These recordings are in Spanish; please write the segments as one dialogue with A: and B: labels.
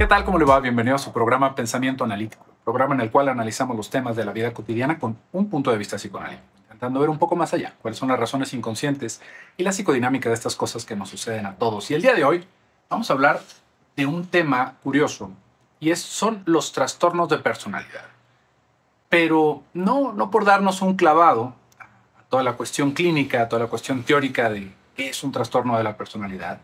A: ¿qué tal? ¿Cómo le va? Bienvenido a su programa Pensamiento Analítico, programa en el cual analizamos los temas de la vida cotidiana con un punto de vista psicoanalítico, intentando ver un poco más allá, cuáles son las razones inconscientes y la psicodinámica de estas cosas que nos suceden a todos. Y el día de hoy vamos a hablar de un tema curioso, y son los trastornos de personalidad. Pero no por darnos un clavado a toda la cuestión clínica, a toda la cuestión teórica de qué es un trastorno de la personalidad,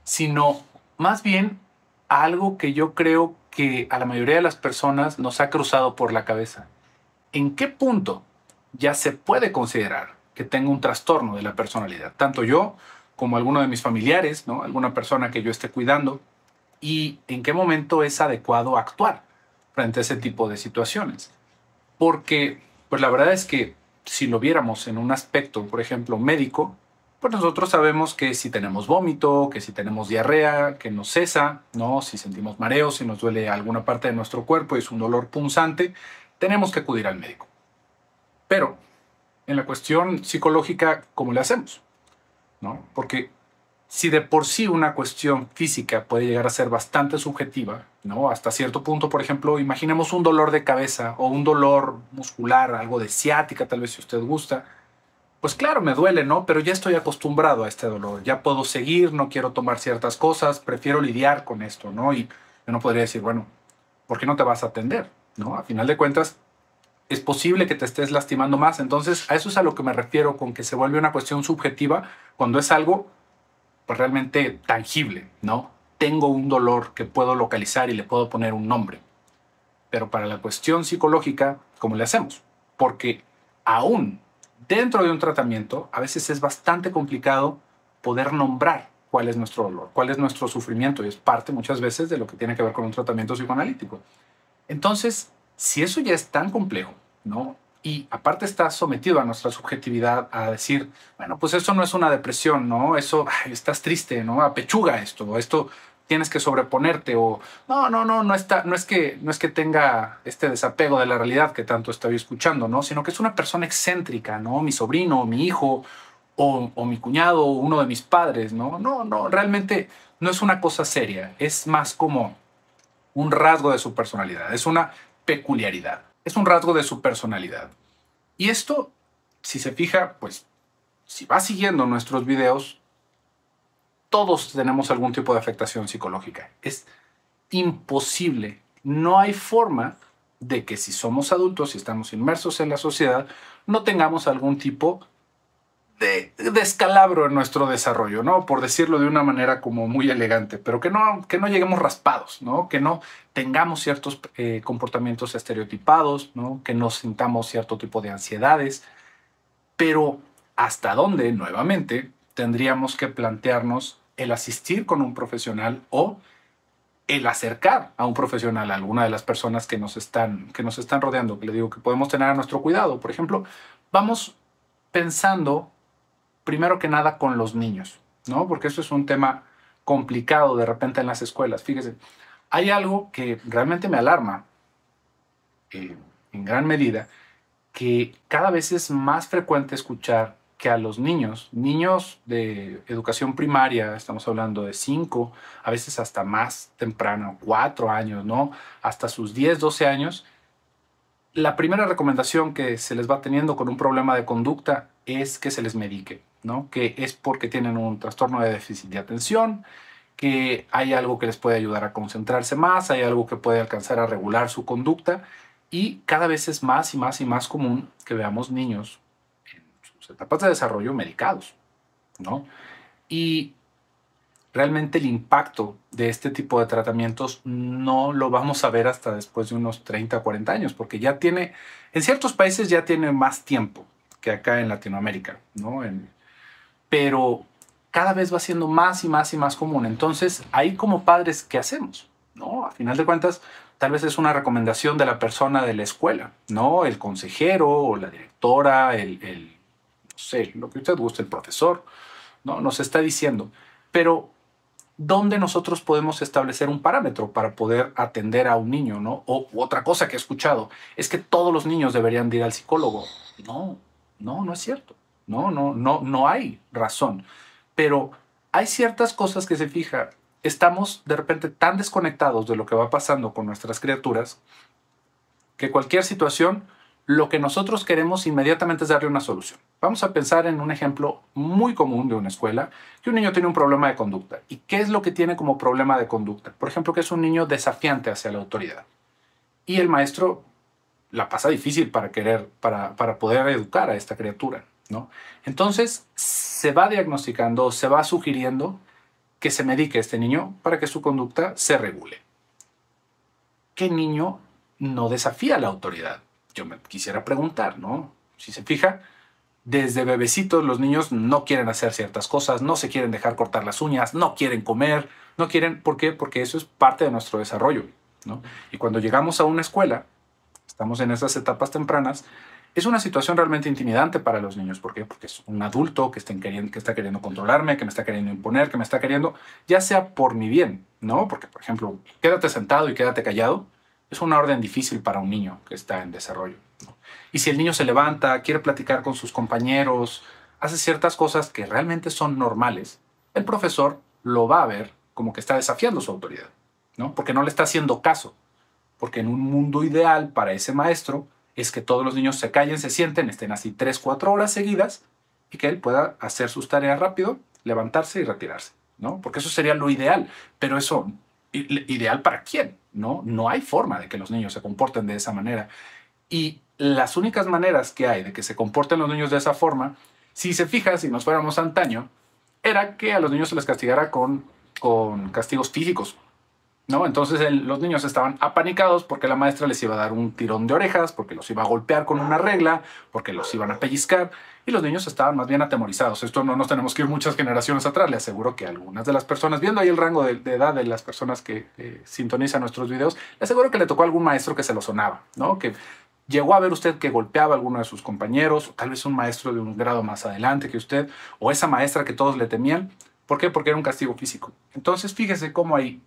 A: sino más bien a algo que yo creo que a la mayoría de las personas nos ha cruzado por la cabeza. ¿En qué punto ya se puede considerar que tengo un trastorno de la personalidad? Tanto yo como alguno de mis familiares, ¿no? Alguna persona que yo esté cuidando, y en qué momento es adecuado actuar frente a ese tipo de situaciones. Porque, pues la verdad es que si lo viéramos en un aspecto, por ejemplo, médico, pues nosotros sabemos que si tenemos vómito, que si tenemos diarrea, que no cesa, ¿no? Si sentimos mareos, si nos duele alguna parte de nuestro cuerpo y es un dolor punzante, tenemos que acudir al médico. Pero en la cuestión psicológica, ¿cómo le hacemos? ¿No? Porque si de por sí una cuestión física puede llegar a ser bastante subjetiva, ¿no? Hasta cierto punto, por ejemplo, imaginemos un dolor de cabeza o un dolor muscular, algo de ciática, tal vez si usted gusta. Pues claro, me duele, ¿no? Pero ya estoy acostumbrado a este dolor. Ya puedo seguir, no quiero tomar ciertas cosas, prefiero lidiar con esto, ¿no? Y yo no podría decir, bueno, ¿por qué no te vas a atender? ¿No? A final de cuentas, es posible que te estés lastimando más. Entonces, a eso es a lo que me refiero con que se vuelve una cuestión subjetiva cuando es algo pues realmente tangible, ¿no? Tengo un dolor que puedo localizar y le puedo poner un nombre. Pero para la cuestión psicológica, ¿cómo le hacemos? Porque aún dentro de un tratamiento, a veces es bastante complicado poder nombrar cuál es nuestro dolor, cuál es nuestro sufrimiento, y es parte muchas veces de lo que tiene que ver con un tratamiento psicoanalítico. Entonces, si eso ya es tan complejo, ¿no? Y aparte está sometido a nuestra subjetividad a decir, bueno, pues eso no es una depresión, ¿no? Eso, ay, estás triste, ¿no? Apechuga esto tienes que sobreponerte, o no es que tenga este desapego de la realidad que tanto estoy escuchando, ¿no? Sino que es una persona excéntrica, ¿no? Mi sobrino, mi hijo, o mi cuñado, o uno de mis padres, ¿no? No, realmente no es una cosa seria, es más como un rasgo de su personalidad, es una peculiaridad, es un rasgo de su personalidad. Y esto, si se fija, pues si va siguiendo nuestros videos, todos tenemos algún tipo de afectación psicológica. Es imposible, no hay forma de que si somos adultos y estamos inmersos en la sociedad, no tengamos algún tipo de descalabro en nuestro desarrollo, ¿no? Por decirlo de una manera como muy elegante, pero que no lleguemos raspados, ¿no? Que no tengamos ciertos comportamientos estereotipados, ¿no? Que no sintamos cierto tipo de ansiedades, pero ¿hasta dónde, nuevamente, tendríamos que plantearnos el asistir con un profesional o el acercar a un profesional a alguna de las personas que nos están rodeando, que le digo que podemos tener a nuestro cuidado? Por ejemplo, vamos pensando primero que nada con los niños, ¿no? Porque eso es un tema complicado de repente en las escuelas. Fíjese, hay algo que realmente me alarma en gran medida, que cada vez es más frecuente escuchar que a los niños de educación primaria, estamos hablando de 5, a veces hasta más temprano, 4 años, ¿no? Hasta sus 10, 12 años, la primera recomendación que se les va teniendo con un problema de conducta es que se les medique, ¿no? Que es porque tienen un trastorno de déficit de atención, que hay algo que les puede ayudar a concentrarse más, hay algo que puede alcanzar a regular su conducta, y cada vez es más y más y más común que veamos niños en sus etapas de desarrollo medicados, ¿no? Y realmente el impacto de este tipo de tratamientos no lo vamos a ver hasta después de unos 30 o 40 años, porque en ciertos países ya tiene más tiempo que acá en Latinoamérica, ¿no? Pero cada vez va siendo más y más y más común. Entonces, ahí como padres, ¿qué hacemos? ¿No? A final de cuentas, tal vez es una recomendación de la persona de la escuela, ¿no? El consejero o la directora, no sé, lo que usted guste, el profesor, ¿no? Nos está diciendo. Pero ¿dónde nosotros podemos establecer un parámetro para poder atender a un niño, ¿no? O otra cosa que he escuchado es que todos los niños deberían de ir al psicólogo. No es cierto. No hay razón. Pero hay ciertas cosas que se fija. estamos de repente tan desconectados de lo que va pasando con nuestras criaturas que cualquier situación, lo que nosotros queremos inmediatamente es darle una solución. Vamos a pensar en un ejemplo muy común de una escuela, que un niño tiene un problema de conducta. ¿Y qué es lo que tiene como problema de conducta? Por ejemplo, que es un niño desafiante hacia la autoridad. Y el maestro la pasa difícil para poder educar a esta criatura, ¿no? Entonces, se va diagnosticando, se va sugiriendo que se medique a este niño para que su conducta se regule. ¿Qué niño no desafía la autoridad? Yo me quisiera preguntar, ¿no? Si se fija, desde bebecitos los niños no quieren hacer ciertas cosas, no se quieren dejar cortar las uñas, no quieren comer, no quieren, ¿por qué? Porque eso es parte de nuestro desarrollo, ¿no? Y cuando llegamos a una escuela, estamos en esas etapas tempranas, es una situación realmente intimidante para los niños. ¿Por qué? Porque es un adulto que está queriendo controlarme, que me está queriendo imponer, que me está queriendo, ya sea por mi bien, ¿no? Porque, por ejemplo, quédate sentado y quédate callado, es una orden difícil para un niño que está en desarrollo, ¿no? Y si el niño se levanta, quiere platicar con sus compañeros, hace ciertas cosas que realmente son normales, el profesor lo va a ver como que está desafiando su autoridad, ¿no? Porque no le está haciendo caso. Porque en un mundo ideal para ese maestro es que todos los niños se callen, se sienten, estén así 3, 4 horas seguidas y que él pueda hacer sus tareas rápido, levantarse y retirarse, ¿no? Porque eso sería lo ideal. Pero eso, ¿ideal para quién? ¿No? No hay forma de que los niños se comporten de esa manera. Y las únicas maneras que hay de que se comporten los niños de esa forma, si se fija, si nos fuéramos antaño, era que a los niños se les castigara con castigos físicos, ¿no? Entonces los niños estaban apanicados porque la maestra les iba a dar un tirón de orejas, porque los iba a golpear con una regla, porque los iban a pellizcar, y los niños estaban más bien atemorizados. Esto no nos tenemos que ir muchas generaciones atrás. Le aseguro que algunas de las personas, viendo ahí el rango de edad de las personas que sintonizan nuestros videos, le aseguro que le tocó a algún maestro que se lo sonaba, ¿no? Que llegó a ver usted que golpeaba a alguno de sus compañeros, o tal vez un maestro de un grado más adelante que usted, o esa maestra que todos le temían. ¿Por qué? Porque era un castigo físico. Entonces, fíjese cómo hay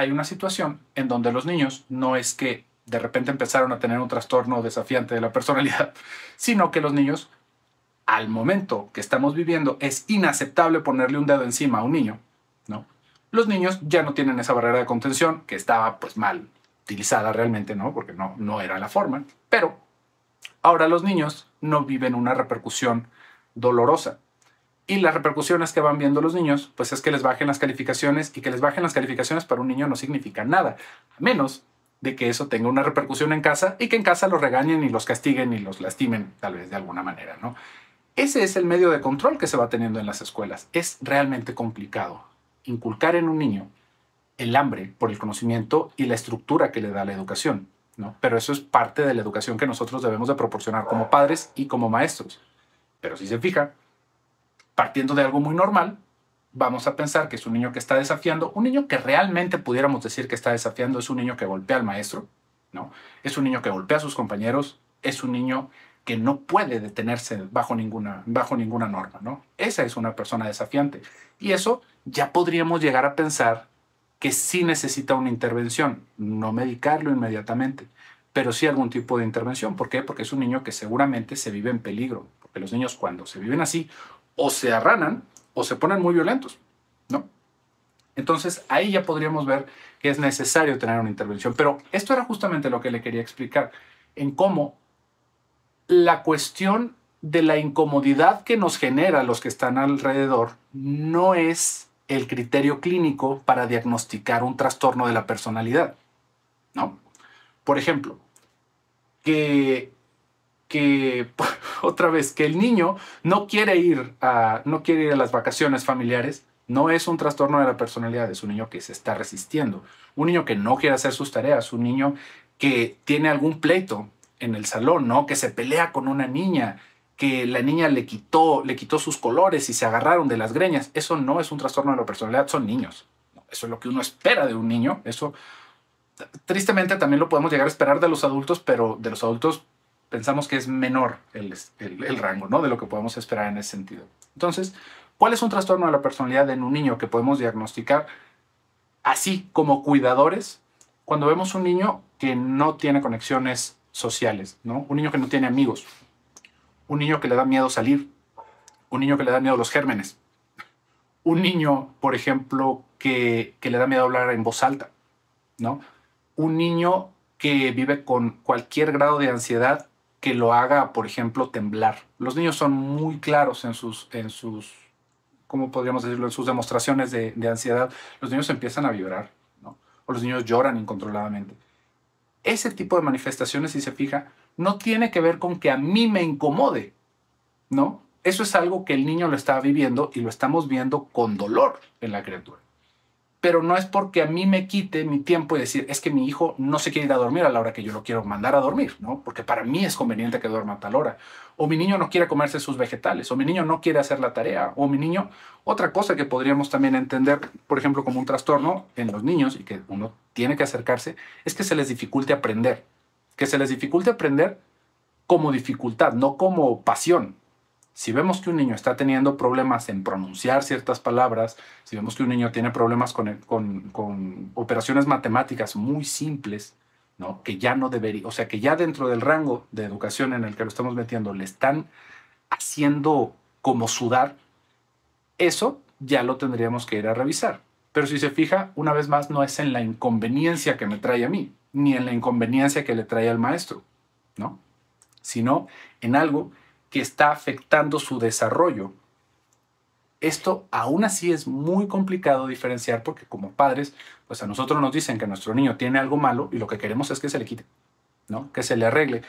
A: una situación en donde los niños no es que de repente empezaron a tener un trastorno desafiante de la personalidad, sino que los niños, al momento que estamos viviendo, es inaceptable ponerle un dedo encima a un niño, ¿no? Los niños ya no tienen esa barrera de contención que estaba pues mal utilizada realmente, ¿no? Porque no era la forma, pero ahora los niños no viven una repercusión dolorosa. Y las repercusiones que van viendo los niños, pues es que les bajen las calificaciones, y que les bajen las calificaciones para un niño no significa nada, a menos de que eso tenga una repercusión en casa y que en casa los regañen y los castiguen y los lastimen tal vez de alguna manera, ¿no? Ese es el medio de control que se va teniendo en las escuelas. Es realmente complicado inculcar en un niño el hambre por el conocimiento y la estructura que le da la educación, ¿no? Pero eso es parte de la educación que nosotros debemos de proporcionar como padres y como maestros. Pero si se fija, partiendo de algo muy normal, vamos a pensar que es un niño que está desafiando, un niño que realmente pudiéramos decir que está desafiando es un niño que golpea al maestro, ¿no? Es un niño que golpea a sus compañeros, es un niño que no puede detenerse bajo ninguna norma, ¿no? Esa es una persona desafiante. Y eso ya podríamos llegar a pensar que sí necesita una intervención, no medicarlo inmediatamente, pero sí algún tipo de intervención. ¿Por qué? Porque es un niño que seguramente se vive en peligro, porque los niños cuando se viven así, o se arranan o se ponen muy violentos, ¿no? Entonces ahí ya podríamos ver que es necesario tener una intervención. Pero esto era justamente lo que le quería explicar, en cómo la cuestión de la incomodidad que nos genera los que están alrededor no es el criterio clínico para diagnosticar un trastorno de la personalidad, ¿no? Por ejemplo, que otra vez, que el niño no quiere ir a las vacaciones familiares, no es un trastorno de la personalidad, es un niño que se está resistiendo, un niño que no quiere hacer sus tareas, un niño que tiene algún pleito en el salón, ¿no? Que se pelea con una niña, que la niña le quitó sus colores y se agarraron de las greñas. Eso no es un trastorno de la personalidad, son niños. Eso es lo que uno espera de un niño. Eso, tristemente, también lo podemos llegar a esperar de los adultos, pero de los adultos pensamos que es menor el rango, ¿no? De lo que podemos esperar en ese sentido. Entonces, ¿cuál es un trastorno de la personalidad en un niño que podemos diagnosticar así como cuidadores? Cuando vemos un niño que no tiene conexiones sociales, ¿no? Un niño que no tiene amigos, un niño que le da miedo salir, un niño que le da miedo los gérmenes, un niño, por ejemplo, que le da miedo hablar en voz alta, ¿no? Un niño que vive con cualquier grado de ansiedad que lo haga, por ejemplo, temblar. Los niños son muy claros en sus ¿cómo podríamos decirlo? En sus demostraciones de ansiedad. Los niños empiezan a vibrar, ¿no? O los niños lloran incontroladamente. Ese tipo de manifestaciones, si se fija, no tiene que ver con que a mí me incomode, ¿no? Eso es algo que el niño lo está viviendo y lo estamos viendo con dolor en la criatura. Pero no es porque a mí me quite mi tiempo y decir, es que mi hijo no se quiere ir a dormir a la hora que yo lo quiero mandar a dormir, ¿no? Porque para mí es conveniente que duerma a tal hora. O mi niño no quiere comerse sus vegetales, o mi niño no quiere hacer la tarea, o mi niño... Otra cosa que podríamos también entender, por ejemplo, como un trastorno en los niños y que uno tiene que acercarse, es que se les dificulte aprender. Que se les dificulte aprender como dificultad, no como pasión. Si vemos que un niño está teniendo problemas en pronunciar ciertas palabras, si vemos que un niño tiene problemas con operaciones matemáticas muy simples, ¿no? Que ya no debería, o sea, que ya dentro del rango de educación en el que lo estamos metiendo le están haciendo como sudar, eso ya lo tendríamos que ir a revisar. Pero si se fija, una vez más, no es en la inconveniencia que me trae a mí, ni en la inconveniencia que le trae al maestro, ¿no? Sino en algo que está afectando su desarrollo. Esto aún así es muy complicado diferenciar porque como padres, pues a nosotros nos dicen que nuestro niño tiene algo malo y lo que queremos es que se le quite, ¿no? Que se le arregle.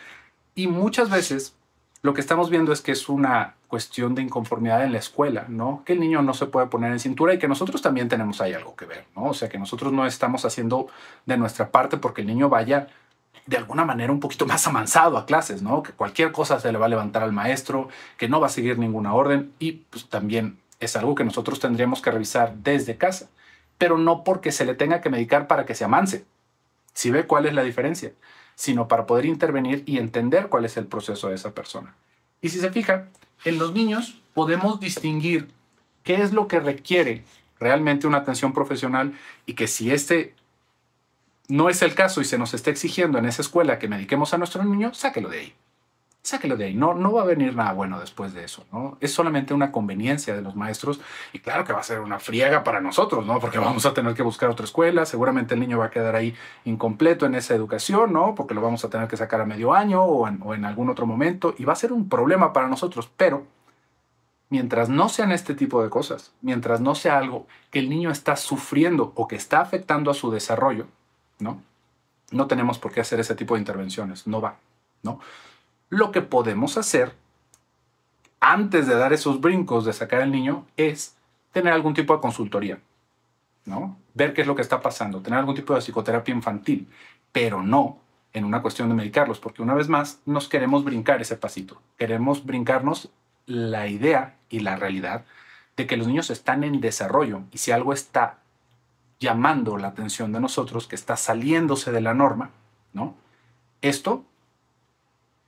A: Y muchas veces lo que estamos viendo es que es una cuestión de inconformidad en la escuela, ¿no? Que el niño no se puede poner en cintura y que nosotros también tenemos ahí algo que ver, ¿no? O sea, que nosotros no estamos haciendo de nuestra parte porque el niño vaya de alguna manera un poquito más avanzado a clases, ¿no? Que cualquier cosa se le va a levantar al maestro, que no va a seguir ninguna orden y pues también es algo que nosotros tendríamos que revisar desde casa, pero no porque se le tenga que medicar para que se amance, si ve cuál es la diferencia, sino para poder intervenir y entender cuál es el proceso de esa persona. Y si se fija, en los niños podemos distinguir qué es lo que requiere realmente una atención profesional y que si este no es el caso y se nos está exigiendo en esa escuela que mediquemos a nuestro niño, sáquelo de ahí. Sáquelo de ahí. No, no va a venir nada bueno después de eso, ¿no? Es solamente una conveniencia de los maestros y claro que va a ser una friega para nosotros, ¿no? Porque vamos a tener que buscar otra escuela. Seguramente el niño va a quedar ahí incompleto en esa educación, ¿no? Porque lo vamos a tener que sacar a medio año o en algún otro momento y va a ser un problema para nosotros. Pero mientras no sean este tipo de cosas, mientras no sea algo que el niño está sufriendo o que está afectando a su desarrollo, ¿no? No tenemos por qué hacer ese tipo de intervenciones, no va, ¿no? Lo que podemos hacer antes de dar esos brincos de sacar al niño es tener algún tipo de consultoría, ¿no? Ver qué es lo que está pasando, tener algún tipo de psicoterapia infantil, pero no en una cuestión de medicarlos, porque una vez más nos queremos brincar ese pasito, queremos brincarnos la idea y la realidad de que los niños están en desarrollo y si algo está llamando la atención de nosotros, que está saliéndose de la norma, ¿no? Esto,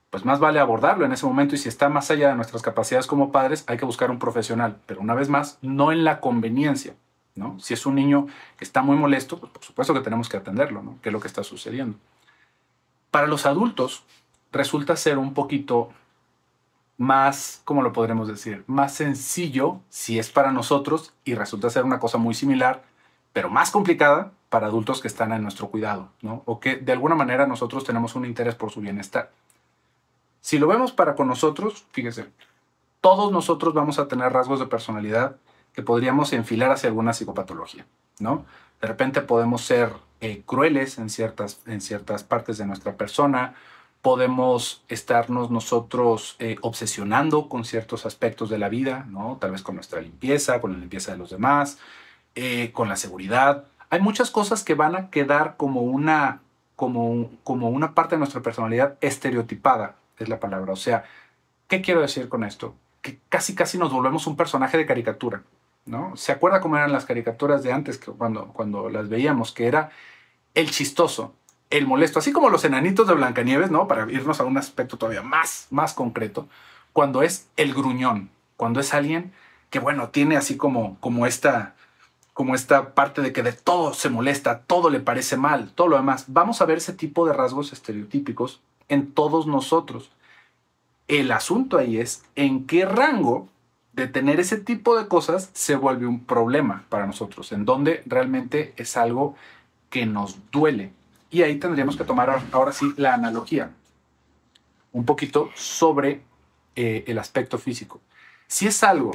A: pues más vale abordarlo en ese momento y si está más allá de nuestras capacidades como padres, hay que buscar un profesional, pero una vez más, no en la conveniencia, ¿no? Si es un niño que está muy molesto, pues por supuesto que tenemos que atenderlo, ¿no? ¿Qué es lo que está sucediendo? Para los adultos resulta ser un poquito más, ¿cómo lo podremos decir? Más sencillo si es para nosotros y resulta ser una cosa muy similar pero más complicada para adultos que están en nuestro cuidado, ¿no? O que de alguna manera nosotros tenemos un interés por su bienestar. Si lo vemos para con nosotros, fíjese, todos nosotros vamos a tener rasgos de personalidad que podríamos enfilar hacia alguna psicopatología, ¿no? De repente podemos ser crueles en ciertas partes de nuestra persona, podemos estarnos nosotros obsesionando con ciertos aspectos de la vida, ¿no? Tal vez con nuestra limpieza, con la limpieza de los demás, con la seguridad. Hay muchas cosas que van a quedar como una parte de nuestra personalidad estereotipada, es la palabra. O sea, ¿qué quiero decir con esto? Que casi nos volvemos un personaje de caricatura, ¿no? ¿Se acuerda cómo eran las caricaturas de antes, que cuando las veíamos? Que era el chistoso, el molesto, así como los enanitos de Blancanieves, ¿no? Para irnos a un aspecto todavía más concreto, cuando es el gruñón, cuando es alguien que, bueno, tiene así como esta parte de que de todo se molesta, todo le parece mal, todo lo demás. Vamos a ver ese tipo de rasgos estereotípicos en todos nosotros. El asunto ahí es en qué rango de tener ese tipo de cosas se vuelve un problema para nosotros, en donde realmente es algo que nos duele. Y ahí tendríamos que tomar ahora sí la analogía un poquito sobre el aspecto físico. Si es algo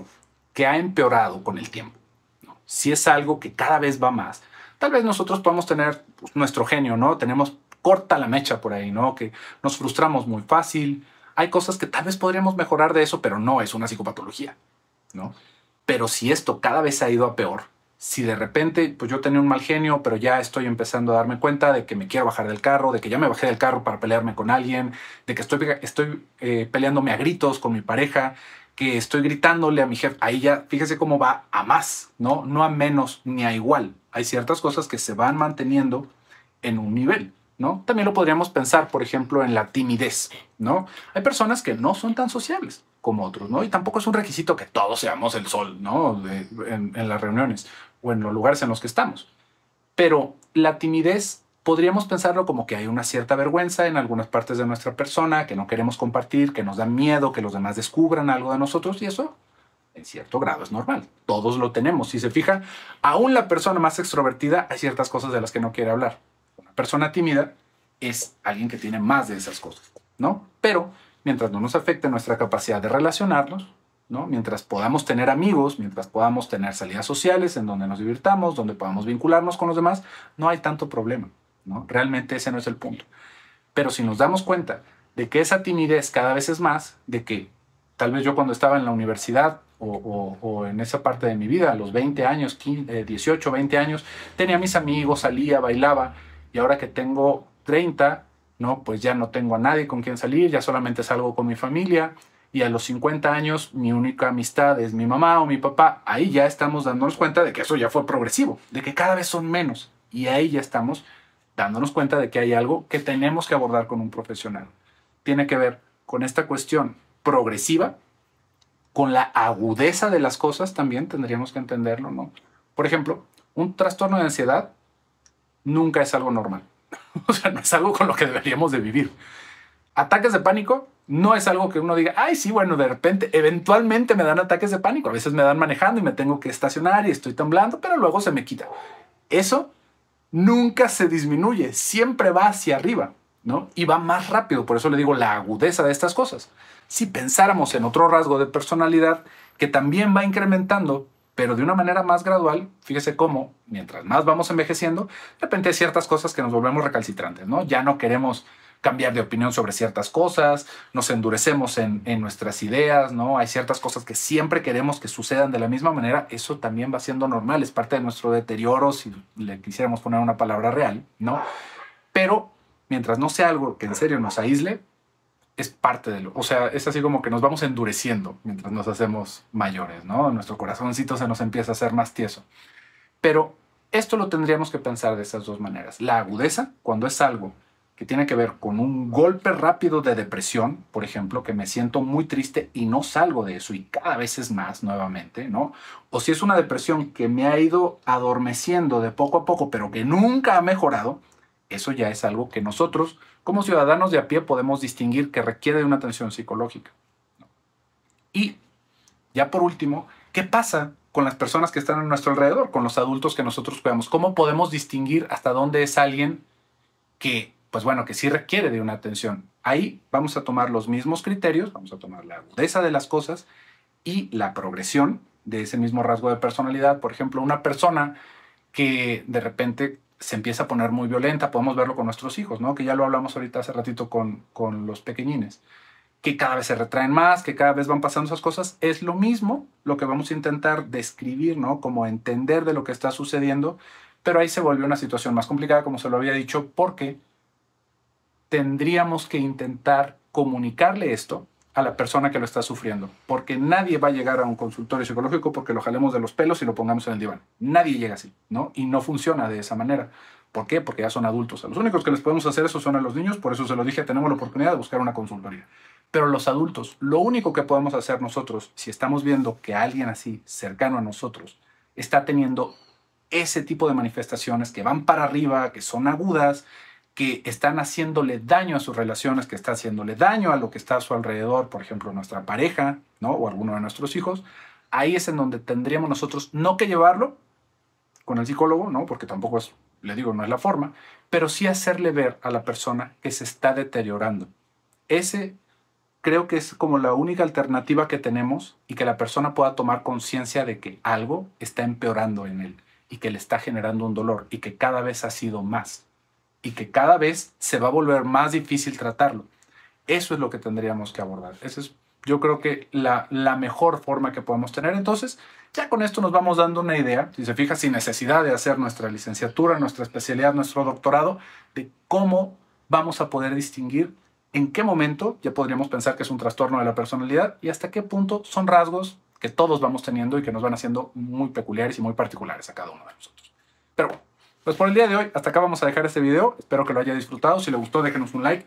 A: que ha empeorado con el tiempo, ¿no? Si es algo que cada vez va más, tal vez nosotros podamos tener pues, nuestro genio, ¿no? Tenemos corta la mecha por ahí, ¿no? Que nos frustramos muy fácil. Hay cosas que tal vez podríamos mejorar de eso, pero no es una psicopatología, ¿no? Pero si esto cada vez ha ido a peor, si de repente pues yo tenía un mal genio, pero ya estoy empezando a darme cuenta de que me quiero bajar del carro, de que ya me bajé del carro para pelearme con alguien, de que estoy peleándome a gritos con mi pareja, que estoy gritándole a mi jefe, ahí ya fíjese cómo va a más, ¿no? No a menos ni a igual. Hay ciertas cosas que se van manteniendo en un nivel, ¿no? También lo podríamos pensar, por ejemplo, en la timidez, ¿no? Hay personas que no son tan sociables como otros, ¿no? Y tampoco es un requisito que todos seamos el sol, ¿no? En las reuniones o en los lugares en los que estamos. Pero la timidez podríamos pensarlo como que hay una cierta vergüenza en algunas partes de nuestra persona, que no queremos compartir, que nos da miedo que los demás descubran algo de nosotros y eso en cierto grado es normal. Todos lo tenemos. Si se fija, aún la persona más extrovertida hay ciertas cosas de las que no quiere hablar. Una persona tímida es alguien que tiene más de esas cosas, ¿no? Pero mientras no nos afecte nuestra capacidad de relacionarnos, ¿no? Mientras podamos tener amigos, mientras podamos tener salidas sociales en donde nos divirtamos, donde podamos vincularnos con los demás, no hay tanto problema, ¿no? Realmente ese no es el punto. Pero si nos damos cuenta de que esa timidez cada vez es más, de que tal vez yo cuando estaba en la universidad o en esa parte de mi vida, a los 20 años, 15, 18, 20 años, tenía mis amigos, salía, bailaba, y ahora que tengo 30, ¿no? Pues ya no tengo a nadie con quien salir, ya solamente salgo con mi familia, y a los 50 años mi única amistad es mi mamá o mi papá. Ahí ya estamos dándonos cuenta de que eso ya fue progresivo, de que cada vez son menos, y ahí ya estamos dándonos cuenta de que hay algo que tenemos que abordar con un profesional. Tiene que ver con esta cuestión progresiva, con la agudeza de las cosas también tendríamos que entenderlo, ¿no? Por ejemplo, un trastorno de ansiedad nunca es algo normal. O sea, no es algo con lo que deberíamos de vivir. Ataques de pánico no es algo que uno diga, ay, sí, bueno, de repente, eventualmente me dan ataques de pánico. A veces me dan manejando y me tengo que estacionar y estoy temblando, pero luego se me quita. Eso nunca se disminuye, siempre va hacia arriba, ¿no? Y va más rápido, por eso le digo la agudeza de estas cosas. Si pensáramos en otro rasgo de personalidad que también va incrementando, pero de una manera más gradual, fíjese cómo, mientras más vamos envejeciendo, de repente hay ciertas cosas que nos volvemos recalcitrantes, ¿no? Ya no queremos cambiar de opinión sobre ciertas cosas, nos endurecemos en nuestras ideas, ¿no? Hay ciertas cosas que siempre queremos que sucedan de la misma manera, eso también va siendo normal, es parte de nuestro deterioro, si le quisiéramos poner una palabra real, ¿no? Pero mientras no sea algo que en serio nos aísle, es parte de lo, o sea, es así como que nos vamos endureciendo mientras nos hacemos mayores, ¿no? Nuestro corazoncito se nos empieza a hacer más tieso. Pero esto lo tendríamos que pensar de esas dos maneras. La agudeza, cuando es algo que tiene que ver con un golpe rápido de depresión, por ejemplo, que me siento muy triste y no salgo de eso y cada vez es más nuevamente, ¿no? O si es una depresión que me ha ido adormeciendo de poco a poco, pero que nunca ha mejorado, eso ya es algo que nosotros, como ciudadanos de a pie, podemos distinguir que requiere de una atención psicológica. Y ya por último, ¿qué pasa con las personas que están a nuestro alrededor, con los adultos que nosotros cuidamos? ¿Cómo podemos distinguir hasta dónde es alguien que, pues bueno, que sí requiere de una atención? Ahí vamos a tomar los mismos criterios, vamos a tomar la agudeza de las cosas y la progresión de ese mismo rasgo de personalidad. Por ejemplo, una persona que de repente se empieza a poner muy violenta, podemos verlo con nuestros hijos, ¿no? Que ya lo hablamos ahorita hace ratito con los pequeñines, que cada vez se retraen más, que cada vez van pasando esas cosas. Es lo mismo lo que vamos a intentar describir, ¿no? Como entender de lo que está sucediendo, pero ahí se volvió una situación más complicada, como se lo había dicho, porque tendríamos que intentar comunicarle esto a la persona que lo está sufriendo, porque nadie va a llegar a un consultorio psicológico porque lo jalemos de los pelos y lo pongamos en el diván. Nadie llega así, ¿no? Y no funciona de esa manera. ¿Por qué? Porque ya son adultos. A los únicos que les podemos hacer eso son a los niños, por eso se lo dije, tenemos la oportunidad de buscar una consultoría. Pero los adultos, lo único que podemos hacer nosotros, si estamos viendo que alguien así, cercano a nosotros, está teniendo ese tipo de manifestaciones que van para arriba, que son agudas, que están haciéndole daño a sus relaciones, que está haciéndole daño a lo que está a su alrededor, por ejemplo, nuestra pareja, ¿no? O alguno de nuestros hijos, ahí es en donde tendríamos nosotros no que llevarlo con el psicólogo, ¿no? Porque tampoco es, le digo, no es la forma, pero sí hacerle ver a la persona que se está deteriorando. Ese creo que es como la única alternativa que tenemos y que la persona pueda tomar conciencia de que algo está empeorando en él y que le está generando un dolor y que cada vez ha sido más y que cada vez se va a volver más difícil tratarlo. Eso es lo que tendríamos que abordar. Esa es, yo creo que la mejor forma que podemos tener. Entonces, ya con esto nos vamos dando una idea, si se fija, sin necesidad de hacer nuestra licenciatura, nuestra especialidad, nuestro doctorado, de cómo vamos a poder distinguir en qué momento ya podríamos pensar que es un trastorno de la personalidad y hasta qué punto son rasgos que todos vamos teniendo y que nos van haciendo muy peculiares y muy particulares a cada uno de nosotros. Pero bueno, pues por el día de hoy, hasta acá vamos a dejar este video. Espero que lo haya disfrutado. Si le gustó, déjenos un like.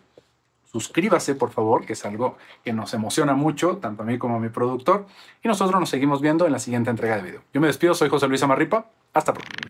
A: Suscríbase, por favor, que es algo que nos emociona mucho, tanto a mí como a mi productor. Y nosotros nos seguimos viendo en la siguiente entrega de video. Yo me despido, soy José Luis Amarripa. Hasta pronto.